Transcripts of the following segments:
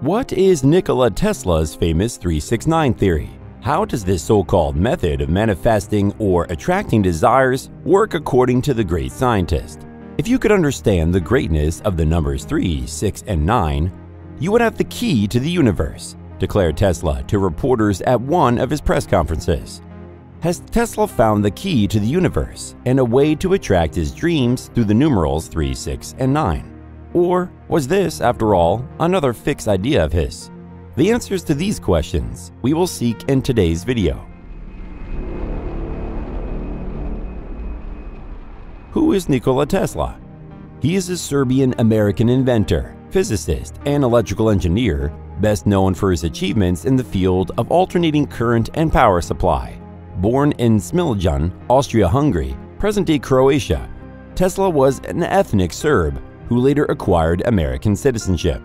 What is Nikola Tesla's famous 369 theory? How does this so-called method of manifesting or attracting desires work according to the great scientist? If you could understand the greatness of the numbers 3, 6, and 9, you would have the key to the universe, declared Tesla to reporters at one of his press conferences. Has Tesla found the key to the universe and a way to attract his dreams through the numerals 3, 6, and 9? Or was this, after all, another fixed idea of his? The answers to these questions we will seek in today's video. Who is Nikola Tesla? He is a Serbian-American inventor, physicist, and electrical engineer, best known for his achievements in the field of alternating current and power supply. Born in Smiljan, Austria-Hungary, present-day Croatia, Tesla was an ethnic Serb who later acquired American citizenship.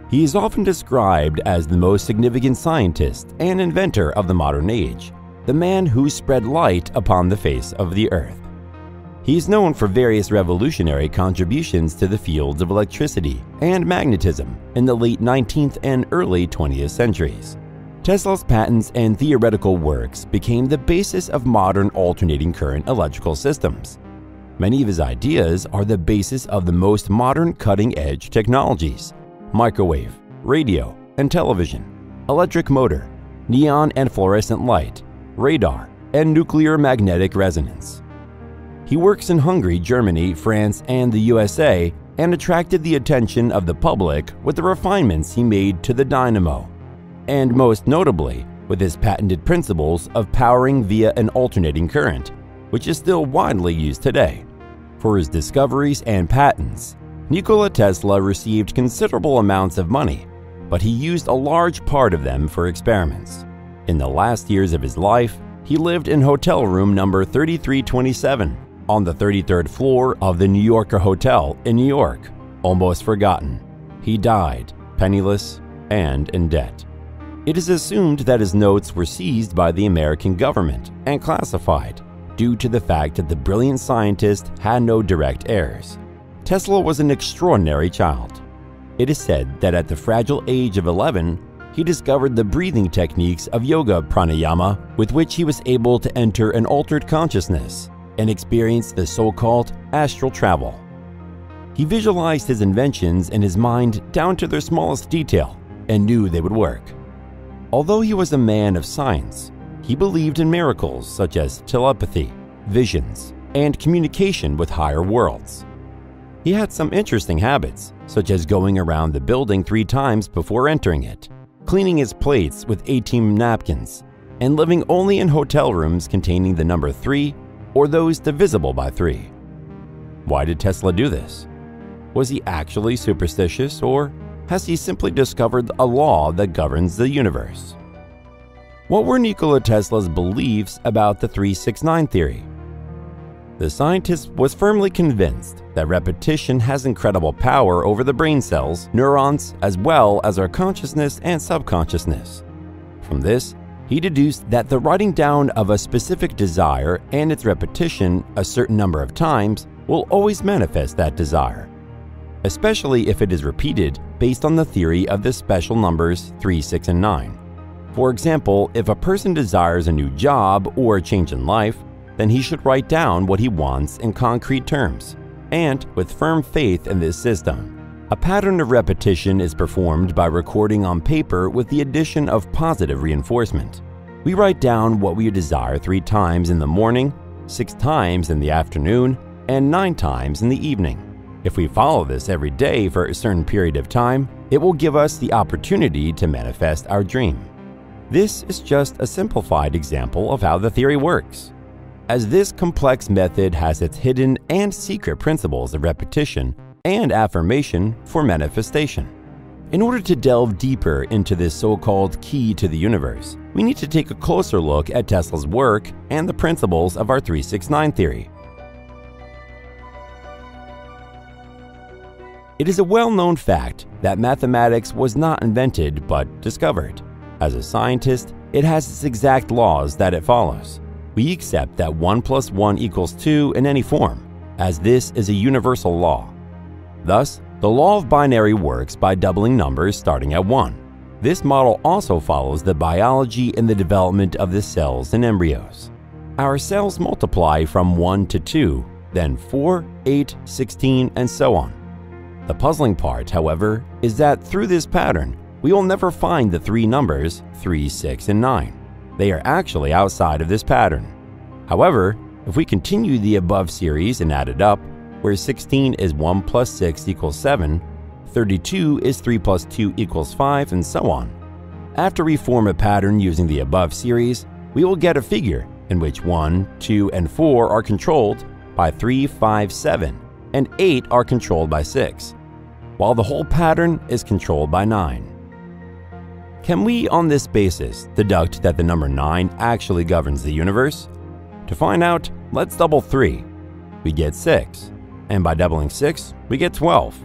He is often described as the most significant scientist and inventor of the modern age, the man who spread light upon the face of the earth. He is known for various revolutionary contributions to the fields of electricity and magnetism in the late 19th and early 20th centuries. Tesla's patents and theoretical works became the basis of modern alternating current electrical systems. Many of his ideas are the basis of the most modern cutting-edge technologies: microwave, radio and television, electric motor, neon and fluorescent light, radar, and nuclear magnetic resonance. He works in Hungary, Germany, France, and the USA, and attracted the attention of the public with the refinements he made to the dynamo, and most notably with his patented principles of powering via an alternating current, which is still widely used today. For his discoveries and patents, Nikola Tesla received considerable amounts of money, but he used a large part of them for experiments. In the last years of his life, he lived in hotel room number 3327 on the 33rd floor of the New Yorker Hotel in New York, almost forgotten. He died penniless and in debt. It is assumed that his notes were seized by the American government and classified, due to the fact that the brilliant scientist had no direct heirs. Tesla was an extraordinary child. It is said that at the fragile age of 11, he discovered the breathing techniques of yoga pranayama, with which he was able to enter an altered consciousness and experience the so-called astral travel. He visualized his inventions in his mind down to their smallest detail and knew they would work. Although he was a man of science, he believed in miracles such as telepathy, visions, and communication with higher worlds. He had some interesting habits, such as going around the building 3 times before entering it, cleaning his plates with 18 napkins, and living only in hotel rooms containing the number 3 or those divisible by 3. Why did Tesla do this? Was he actually superstitious, or has he simply discovered a law that governs the universe? What were Nikola Tesla's beliefs about the 369 theory? The scientist was firmly convinced that repetition has incredible power over the brain cells, neurons, as well as our consciousness and subconsciousness. From this, he deduced that the writing down of a specific desire and its repetition a certain number of times will always manifest that desire, especially if it is repeated based on the theory of the special numbers 3, 6, and 9. For example, if a person desires a new job or a change in life, then he should write down what he wants in concrete terms, and with firm faith in this system. A pattern of repetition is performed by recording on paper with the addition of positive reinforcement. We write down what we desire 3 times in the morning, 6 times in the afternoon, and 9 times in the evening. If we follow this every day for a certain period of time, it will give us the opportunity to manifest our dream. This is just a simplified example of how the theory works, as this complex method has its hidden and secret principles of repetition and affirmation for manifestation. In order to delve deeper into this so-called key to the universe, we need to take a closer look at Tesla's work and the principles of our 369 theory. It is a well-known fact that mathematics was not invented but discovered. As a scientist, it has its exact laws that it follows. We accept that 1 + 1 = 2 in any form, as this is a universal law. Thus, The law of binary works by doubling numbers starting at 1. This model also follows the biology in the development of the cells in embryos. Our cells multiply from 1 to 2, then 4, 8, 16, and so on. The puzzling part, however, is that through this pattern, we will never find the three numbers 3, 6, and 9. They are actually outside of this pattern. However, if we continue the above series and add it up, where 16 is 1 plus 6 equals 7, 32 is 3 plus 2 equals 5, and so on. After we form a pattern using the above series, we will get a figure in which 1, 2, and 4 are controlled by 3, 5, 7, and 8 are controlled by 6, while the whole pattern is controlled by 9. Can we, on this basis, deduct that the number 9 actually governs the universe? To find out, let's double 3. We get 6, and by doubling 6, we get 12,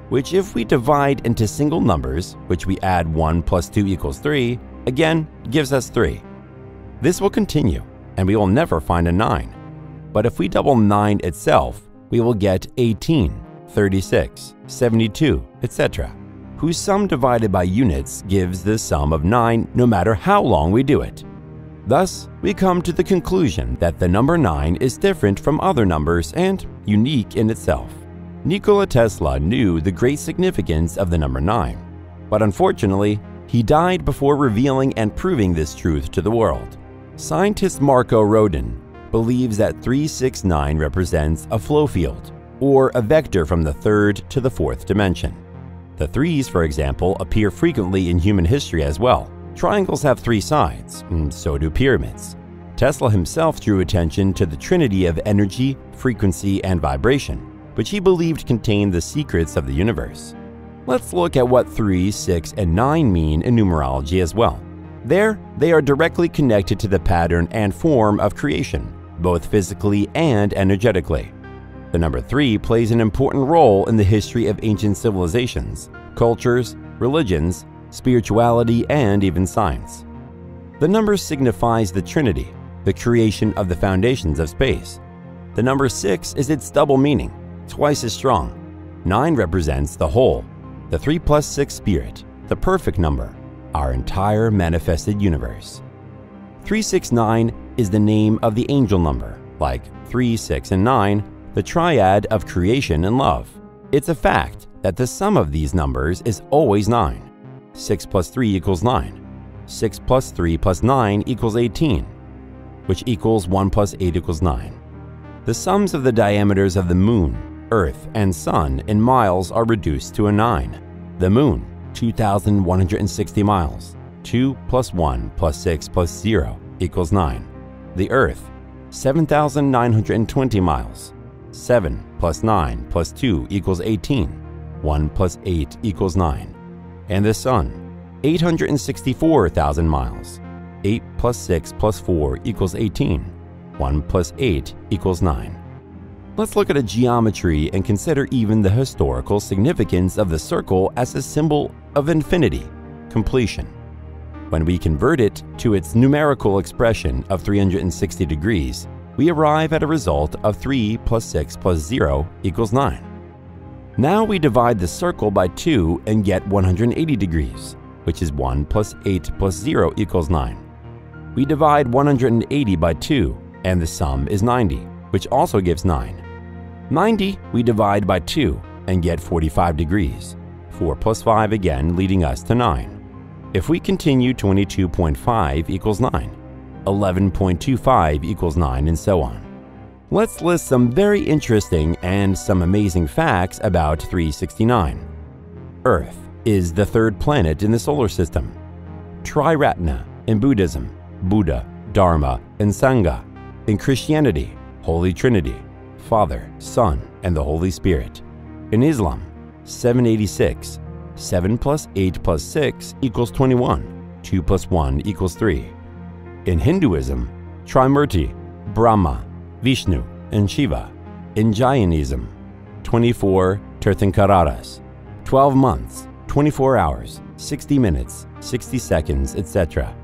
which if we divide into single numbers, which we add 1 plus 2 equals 3, again gives us 3. This will continue, and we will never find a 9. But if we double 9 itself, we will get 18, 36, 72, etc., whose sum divided by units gives the sum of 9 no matter how long we do it. Thus, we come to the conclusion that the number 9 is different from other numbers and unique in itself. Nikola Tesla knew the great significance of the number 9, but unfortunately, he died before revealing and proving this truth to the world. Scientist Marco Rodin believes that 369 represents a flow field, or a vector from the third to the fourth dimension. The threes, for example, appear frequently in human history as well. Triangles have 3 sides, and so do pyramids. Tesla himself drew attention to the trinity of energy, frequency, and vibration, which he believed contained the secrets of the universe. Let's look at what 3, 6, and 9 mean in numerology as well. There, they are directly connected to the pattern and form of creation, both physically and energetically. The number 3 plays an important role in the history of ancient civilizations, cultures, religions, spirituality, and even science. The number signifies the Trinity, the creation of the foundations of space. The number 6 is its double meaning, twice as strong. 9 represents the whole, the 3 plus 6 spirit, the perfect number, our entire manifested universe. 369 is the name of the angel number, like 3, 6, and 9, the triad of creation and love. It's a fact that the sum of these numbers is always 9. 6 plus 3 equals 9. 6 plus 3 plus 9 equals 18, which equals 1 plus 8 equals 9. The sums of the diameters of the moon, earth, and sun in miles are reduced to a 9. The moon, 2,160 miles. 2 plus 1 plus 6 plus 0 equals 9. The earth, 7,920 miles. 7 plus 9 plus 2 equals 18. 1 plus 8 equals 9. And the sun, 864,000 miles. 8 plus 6 plus 4 equals 18. 1 plus 8 equals 9. Let's look at a geometry and consider even the historical significance of the circle as a symbol of infinity, completion. When we convert it to its numerical expression of 360 degrees, we arrive at a result of 3 plus 6 plus 0 equals 9. Now we divide the circle by 2 and get 180 degrees, which is 1 plus 8 plus 0 equals 9. We divide 180 by 2, and the sum is 90, which also gives 9. 90 we divide by 2 and get 45 degrees, 4 plus 5 again leading us to 9. If we continue, 22.5 equals 9, 11.25 equals 9, and so on. Let's list some very interesting and some amazing facts about 369. Earth is the third planet in the solar system. Triratna in Buddhism, Buddha, Dharma, and Sangha. In Christianity, Holy Trinity, Father, Son, and the Holy Spirit. In Islam, 786. 7 plus 8 plus 6 equals 21. 2 plus 1 equals 3. In Hinduism, Trimurti, Brahma, Vishnu, and Shiva. In Jainism, 24 Tirthankaratas, 12 months, 24 hours, 60 minutes, 60 seconds, etc.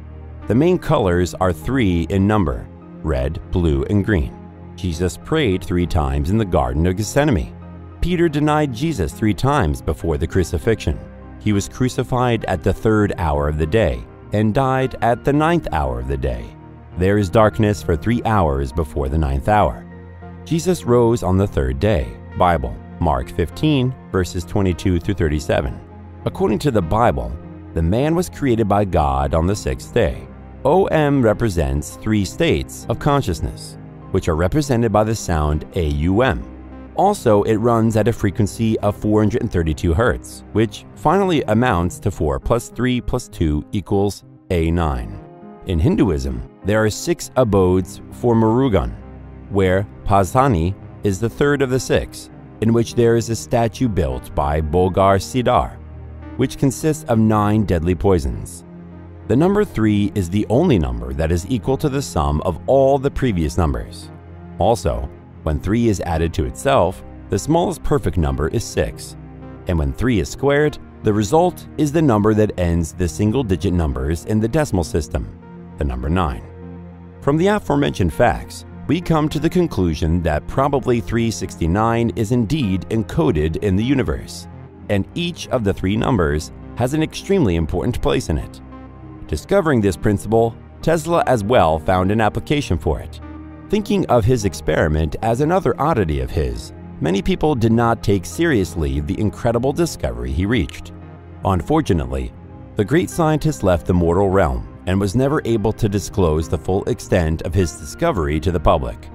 The main colors are 3 in number: red, blue, and green. Jesus prayed 3 times in the Garden of Gethsemane. Peter denied Jesus 3 times before the crucifixion. He was crucified at the 3rd hour of the day and died at the 9th hour of the day. There is darkness for 3 hours before the 9th hour. Jesus rose on the 3rd day. Bible, Mark 15, verses 22 through 37. According to the Bible, the man was created by God on the 6th day. OM represents 3 states of consciousness, which are represented by the sound AUM. Also, it runs at a frequency of 432 Hz, which finally amounts to 4 plus 3 plus 2 equals A9. In Hinduism, there are 6 abodes for Murugan, where Pazhani is the 3rd of the 6, in which there is a statue built by Bolgar Sidar, which consists of 9 deadly poisons. The number 3 is the only number that is equal to the sum of all the previous numbers. Also, when 3 is added to itself, the smallest perfect number is 6, and when 3 is squared, the result is the number that ends the single-digit numbers in the decimal system, the number 9. From the aforementioned facts, we come to the conclusion that probably 369 is indeed encoded in the universe, and each of the 3 numbers has an extremely important place in it. Discovering this principle, Tesla as well found an application for it. Thinking of his experiment as another oddity of his, many people did not take seriously the incredible discovery he reached. Unfortunately, the great scientist left the mortal realm and was never able to disclose the full extent of his discovery to the public.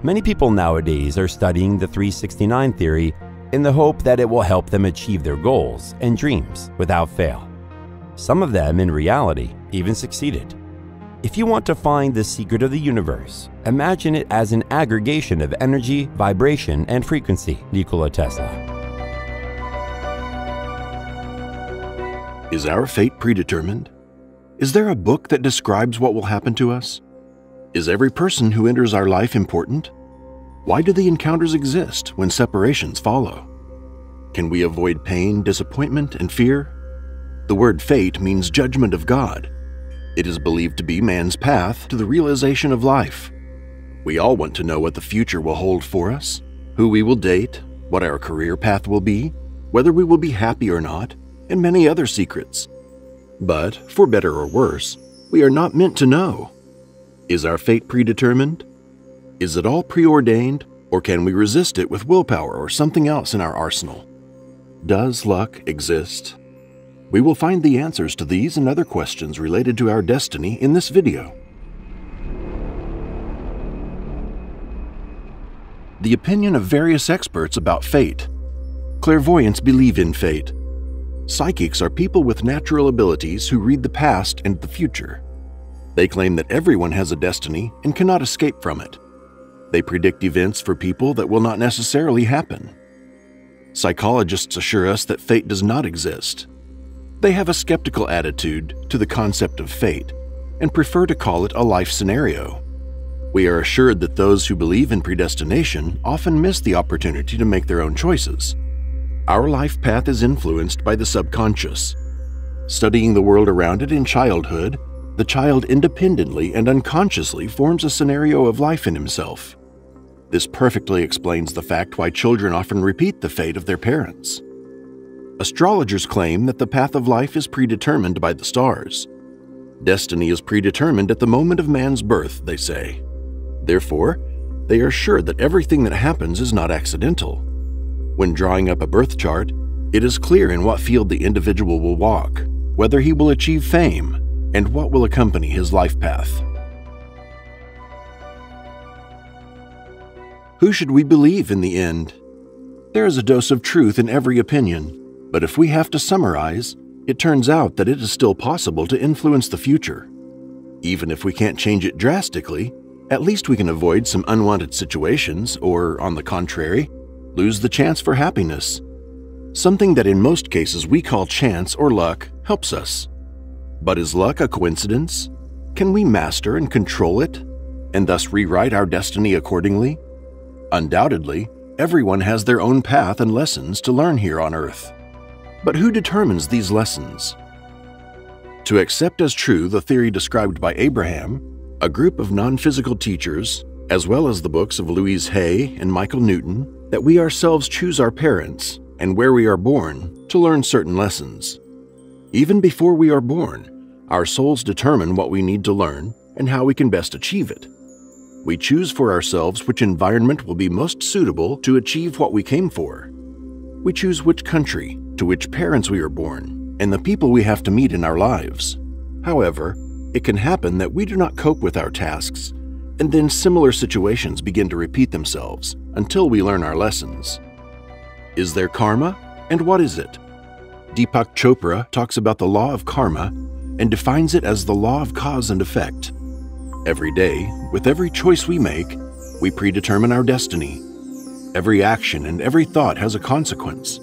Many people nowadays are studying the 369 theory in the hope that it will help them achieve their goals and dreams without fail. Some of them, in reality, even succeeded. If you want to find the secret of the universe, imagine it as an aggregation of energy, vibration, and frequency. Nikola Tesla. Is our fate predetermined? Is there a book that describes what will happen to us? Is every person who enters our life important? Why do the encounters exist when separations follow? Can we avoid pain, disappointment, and fear? The word fate means judgment of God. It is believed to be man's path to the realization of life. We all want to know what the future will hold for us, who we will date, what our career path will be, whether we will be happy or not, and many other secrets. But, for better or worse, we are not meant to know. Is our fate predetermined? Is it all preordained, or can we resist it with willpower or something else in our arsenal? Does luck exist? We will find the answers to these and other questions related to our destiny in this video. The opinion of various experts about fate. Clairvoyants believe in fate. Psychics are people with natural abilities who read the past and the future. They claim that everyone has a destiny and cannot escape from it. They predict events for people that will not necessarily happen. Psychologists assure us that fate does not exist. They have a skeptical attitude to the concept of fate and prefer to call it a life scenario. We are assured that those who believe in predestination often miss the opportunity to make their own choices. Our life path is influenced by the subconscious. Studying the world around it in childhood, the child independently and unconsciously forms a scenario of life in himself. This perfectly explains the fact why children often repeat the fate of their parents. Astrologers claim that the path of life is predetermined by the stars. Destiny is predetermined at the moment of man's birth, they say. Therefore, they are sure that everything that happens is not accidental. When drawing up a birth chart, it is clear in what field the individual will walk, whether he will achieve fame, and what will accompany his life path. Who should we believe in the end? There is a dose of truth in every opinion. But if we have to summarize, it turns out that it is still possible to influence the future. Even if we can't change it drastically, at least we can avoid some unwanted situations or, on the contrary, lose the chance for happiness. Something that in most cases we call chance or luck helps us. But is luck a coincidence? Can we master and control it, and thus rewrite our destiny accordingly? Undoubtedly, everyone has their own path and lessons to learn here on Earth. But who determines these lessons? To accept as true the theory described by Abraham, a group of non-physical teachers, as well as the books of Louise Hay and Michael Newton, that we ourselves choose our parents and where we are born to learn certain lessons. Even before we are born, our souls determine what we need to learn and how we can best achieve it. We choose for ourselves which environment will be most suitable to achieve what we came for. We choose which country, to which parents we are born, and the people we have to meet in our lives. However, it can happen that we do not cope with our tasks, and then similar situations begin to repeat themselves until we learn our lessons. Is there karma, and what is it? Deepak Chopra talks about the law of karma and defines it as the law of cause and effect. Every day, with every choice we make, we predetermine our destiny. Every action and every thought has a consequence.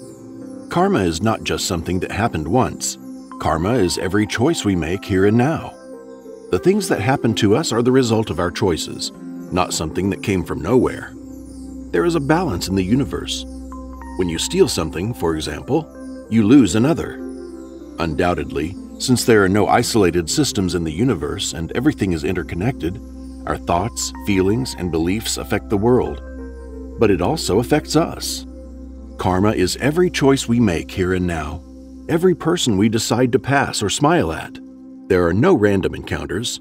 Karma is not just something that happened once. Karma is every choice we make here and now. The things that happen to us are the result of our choices, not something that came from nowhere. There is a balance in the universe. When you steal something, for example, you lose another. Undoubtedly, since there are no isolated systems in the universe and everything is interconnected, our thoughts, feelings, and beliefs affect the world. But it also affects us. Karma is every choice we make here and now, every person we decide to pass or smile at. There are no random encounters.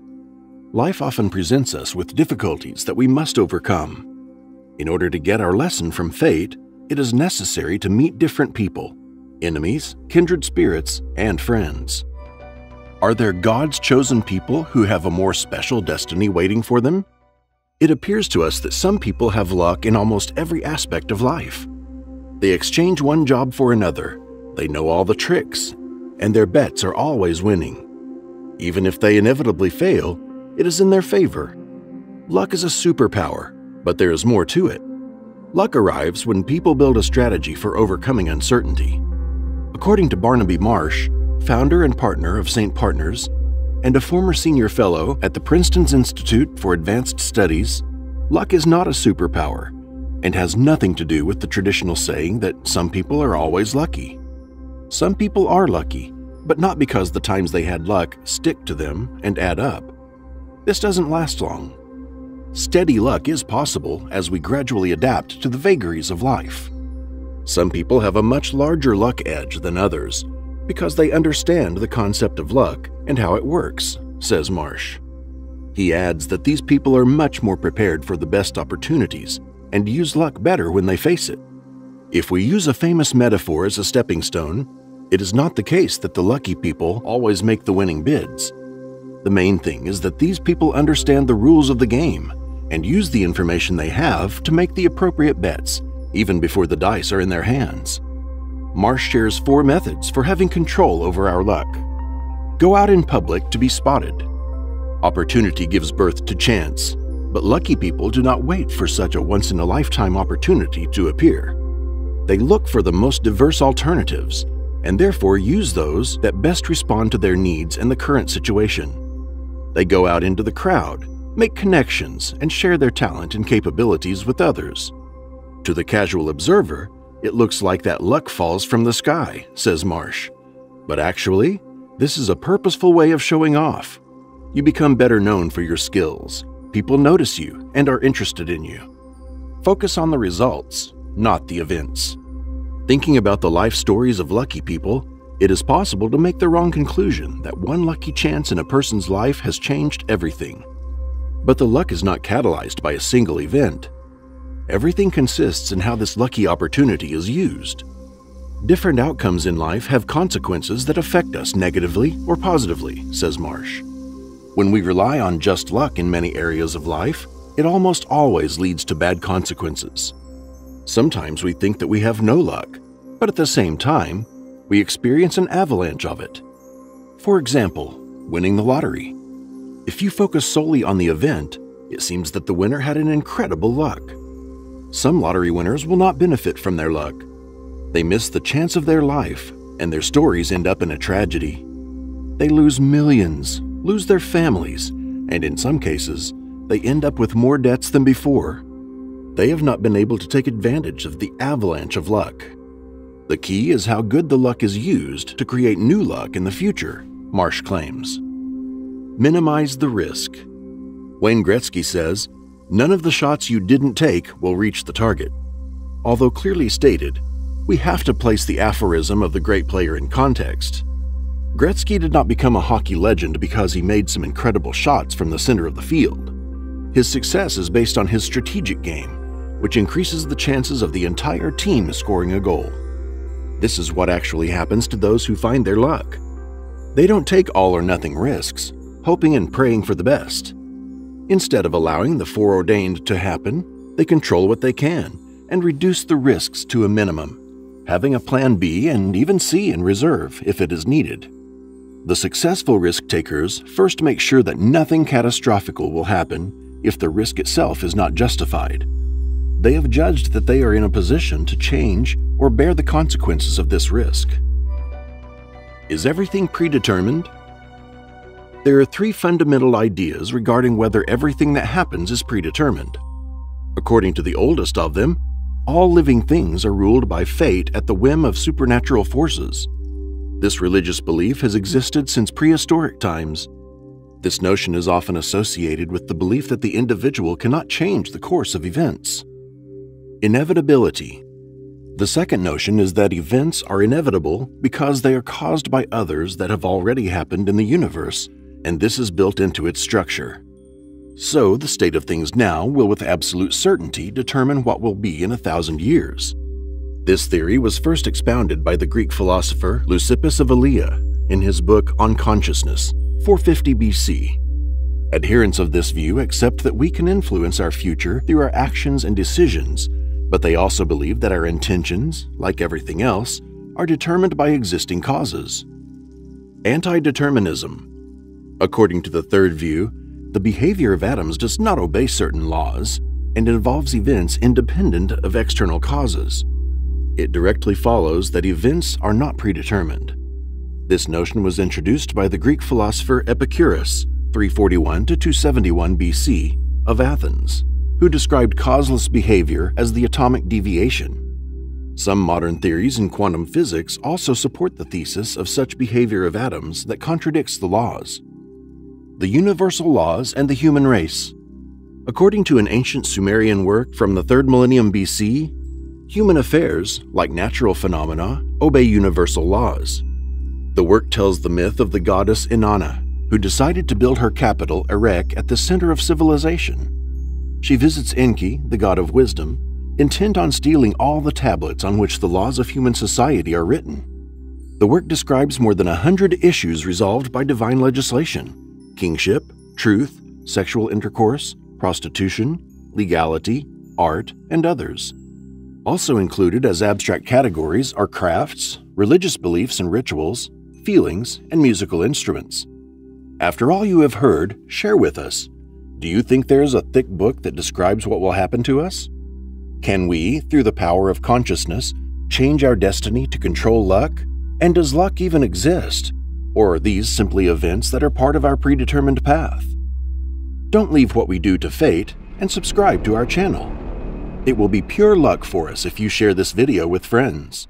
Life often presents us with difficulties that we must overcome. In order to get our lesson from fate, it is necessary to meet different people, enemies, kindred spirits, and friends. Are there God's chosen people who have a more special destiny waiting for them? It appears to us that some people have luck in almost every aspect of life. They exchange one job for another, they know all the tricks, and their bets are always winning. Even if they inevitably fail, it is in their favor. Luck is a superpower, but there is more to it. Luck arrives when people build a strategy for overcoming uncertainty. According to Barnaby Marsh, founder and partner of St. Partners, and a former senior fellow at the Princeton's Institute for Advanced Studies, luck is not a superpower and has nothing to do with the traditional saying that some people are always lucky. Some people are lucky, but not because the times they had luck stick to them and add up. This doesn't last long. Steady luck is possible as we gradually adapt to the vagaries of life. Some people have a much larger luck edge than others because they understand the concept of luck and how it works, says Marsh. He adds that these people are much more prepared for the best opportunities and use luck better when they face it. If we use a famous metaphor as a stepping stone, it is not the case that the lucky people always make the winning bids. The main thing is that these people understand the rules of the game and use the information they have to make the appropriate bets, even before the dice are in their hands. Marsh shares 4 methods for having control over our luck. Go out in public to be spotted. Opportunity gives birth to chance, but lucky people do not wait for such a once-in-a-lifetime opportunity to appear. They look for the most diverse alternatives and therefore use those that best respond to their needs and the current situation. They go out into the crowd, make connections, and share their talent and capabilities with others. To the casual observer, it looks like that luck falls from the sky, says Marsh. But actually, this is a purposeful way of showing off. You become better known for your skills. People notice you and are interested in you. Focus on the results, not the events. Thinking about the life stories of lucky people, it is possible to make the wrong conclusion that one lucky chance in a person's life has changed everything. But the luck is not catalyzed by a single event. Everything consists in how this lucky opportunity is used. Different outcomes in life have consequences that affect us negatively or positively, says Marsh. When we rely on just luck in many areas of life, it almost always leads to bad consequences. Sometimes we think that we have no luck, but at the same time, we experience an avalanche of it. For example, winning the lottery. If you focus solely on the event, it seems that the winner had an incredible luck. Some lottery winners will not benefit from their luck. They miss the chance of their life, and their stories end up in a tragedy. They lose millions, lose their families, and in some cases, they end up with more debts than before. They have not been able to take advantage of the avalanche of luck. The key is how good the luck is used to create new luck in the future, Marsh claims. Minimize the risk. Wayne Gretzky says, "None of the shots you didn't take will reach the target. although clearly stated, we have to place the aphorism of the great player in context. Gretzky did not become a hockey legend because he made some incredible shots from the center of the field. His success is based on his strategic game, which increases the chances of the entire team scoring a goal. This is what actually happens to those who find their luck. They don't take all-or-nothing risks, hoping and praying for the best. Instead of allowing the foreordained to happen, they control what they can and reduce the risks to a minimum, having a plan B and even C in reserve if it is needed. The successful risk-takers first make sure that nothing catastrophic will happen if the risk itself is not justified. They have judged that they are in a position to change or bear the consequences of this risk. Is everything predetermined? There are three fundamental ideas regarding whether everything that happens is predetermined. According to the oldest of them, all living things are ruled by fate at the whim of supernatural forces. This religious belief has existed since prehistoric times. This notion is often associated with the belief that the individual cannot change the course of events. Inevitability. The second notion is that events are inevitable because they are caused by others that have already happened in the universe, and this is built into its structure. So, the state of things now will with absolute certainty determine what will be in 1,000 years. This theory was first expounded by the Greek philosopher Leucippus of Elea in his book On Consciousness, 450 BC. Adherents of this view accept that we can influence our future through our actions and decisions, but they also believe that our intentions, like everything else, are determined by existing causes. Anti-determinism. According to the third view, the behavior of atoms does not obey certain laws and involves events independent of external causes. It directly follows that events are not predetermined. This notion was introduced by the Greek philosopher Epicurus, 341 to 271 BC, of Athens, who described causeless behavior as the atomic deviation. Some modern theories in quantum physics also support the thesis of such behavior of atoms that contradicts the laws. The universal laws and the human race. According to an ancient Sumerian work from the 3rd millennium BC, human affairs, like natural phenomena, obey universal laws. The work tells the myth of the goddess Inanna, who decided to build her capital, Erech, at the center of civilization. She visits Enki, the god of wisdom, intent on stealing all the tablets on which the laws of human society are written. The work describes more than 100 issues resolved by divine legislation: kingship, truth, sexual intercourse, prostitution, legality, art, and others. Also included as abstract categories are crafts, religious beliefs and rituals, feelings, and musical instruments. After all you have heard, share with us. Do you think there is a thick book that describes what will happen to us? Can we, through the power of consciousness, change our destiny to control luck? And does luck even exist? Or are these simply events that are part of our predetermined path? Don't leave what we do to fate and subscribe to our channel. It will be pure luck for us if you share this video with friends.